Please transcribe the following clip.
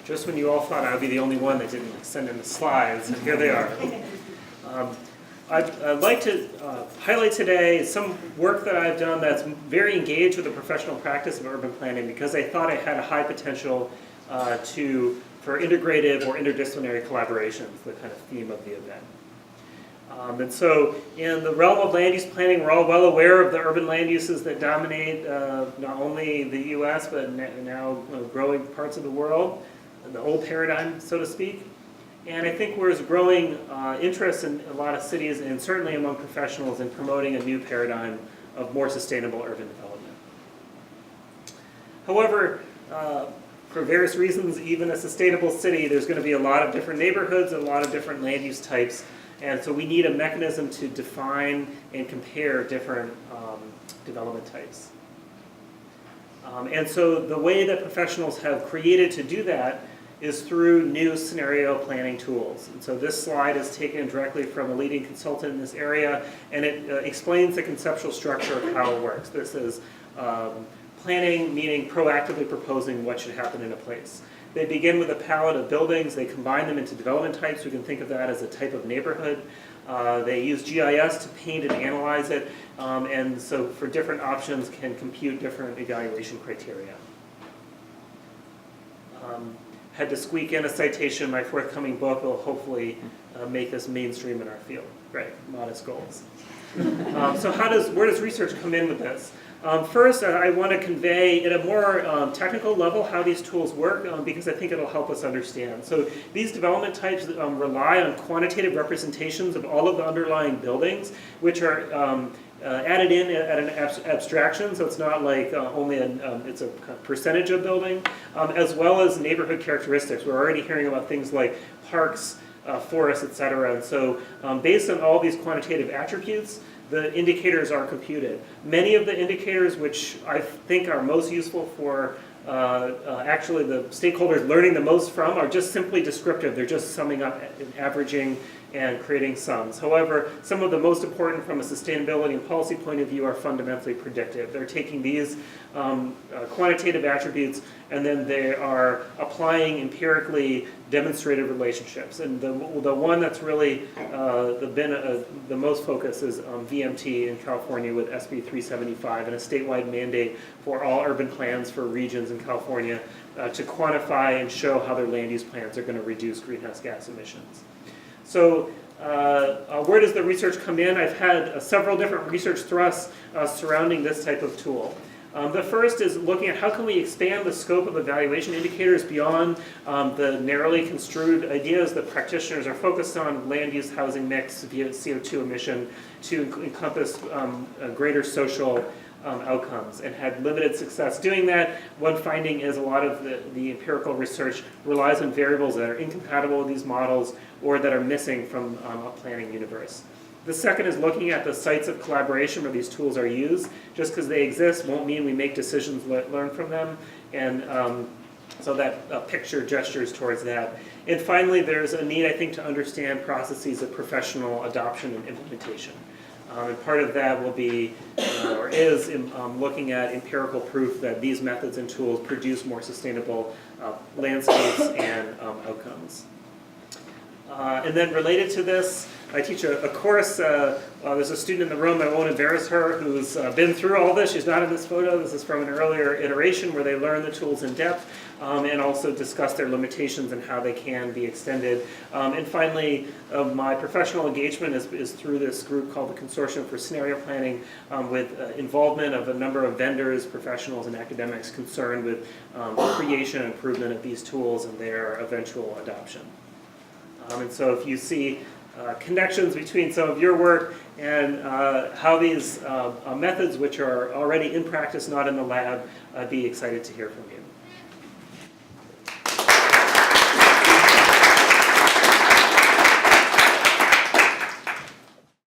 Just when you all thought I would be the only one that didn't send in the slides, and here they are. I'd like to highlight today some work that I've done that's very engaged with the professional practice of urban planning because I thought it had a high potential for integrative or interdisciplinary collaborations, the kind of theme of the event. And so in the realm of land use planning, we're all well aware of the urban land uses that dominate not only the US, but now growing parts of the world, the old paradigm, so to speak. And I think there's growing interest in a lot of cities and certainly among professionals in promoting a new paradigm of more sustainable urban development. However, for various reasons, even a sustainable city, there's going to be a lot of different neighborhoods, a lot of different land use types. And so we need a mechanism to define and compare different development types. And so the way that professionals have created to do that is through new scenario planning tools. And so this slide is taken directly from a leading consultant in this area, and it explains the conceptual structure of how it works. This is planning, meaning proactively proposing what should happen in a place. They begin with a palette of buildings, they combine them into development types. We can think of that as a type of neighborhood. They use GIS to paint and analyze it, and so for different options can compute different evaluation criteria. Had to squeak in a citation. My forthcoming book will hopefully make this mainstream in our field. Great, modest goals. So where does research come in with this? First, I want to convey at a more technical level how these tools work because I think it'll help us understand. So these development types rely on quantitative representations of all of the underlying buildings, which are added in at an abstraction, so it's not like it's a percentage of building, as well as neighborhood characteristics. We're already hearing about things like parks, forests, etc. And so based on all these quantitative attributes, the indicators are computed. Many of the indicators which I think are most useful for actually the stakeholders learning the most from are just simply descriptive. They're just summing up and averaging and creating sums. However, some of the most important from a sustainability and policy point of view are fundamentally predictive. They're taking these quantitative attributes and then they are applying empirically demonstrated relationships. And the one that's really been the most focus is VMT in California with SB 375 and a statewide mandate for all urban plans for regions in California to quantify and show how their land use plans are going to reduce greenhouse gas emissions. So where does the research come in? I've had several different research thrusts surrounding this type of tool. The first is looking at how can we expand the scope of evaluation indicators beyond the narrowly construed ideas that practitioners are focused on, land use, housing mix, CO2 emission, to encompass greater social outcomes, and had limited success doing that. One finding is a lot of the empirical research relies on variables that are incompatible with these models or that are missing from a planning universe. The second is looking at the sites of collaboration where these tools are used. Just because they exist won't mean we make decisions, learn from them, and so that picture gestures towards that. And finally, there's a need, I think, to understand processes of professional adoption and implementation. And part of that will be, or is, looking at empirical proof that these methods and tools produce more sustainable landscapes and outcomes. And then related to this, I teach a course. There's a student in the room, I won't embarrass her, who's been through all this. She's not in this photo. This is from an earlier iteration where they learn the tools in depth and also discuss their limitations and how they can be extended. And finally, my professional engagement is through this group called the Consortium for Scenario Planning with involvement of a number of vendors, professionals, and academics concerned with creation and improvement of these tools and their eventual adoption. And so if you see connections between some of your work and how these methods, which are already in practice, not in the lab, I'd be excited to hear from you.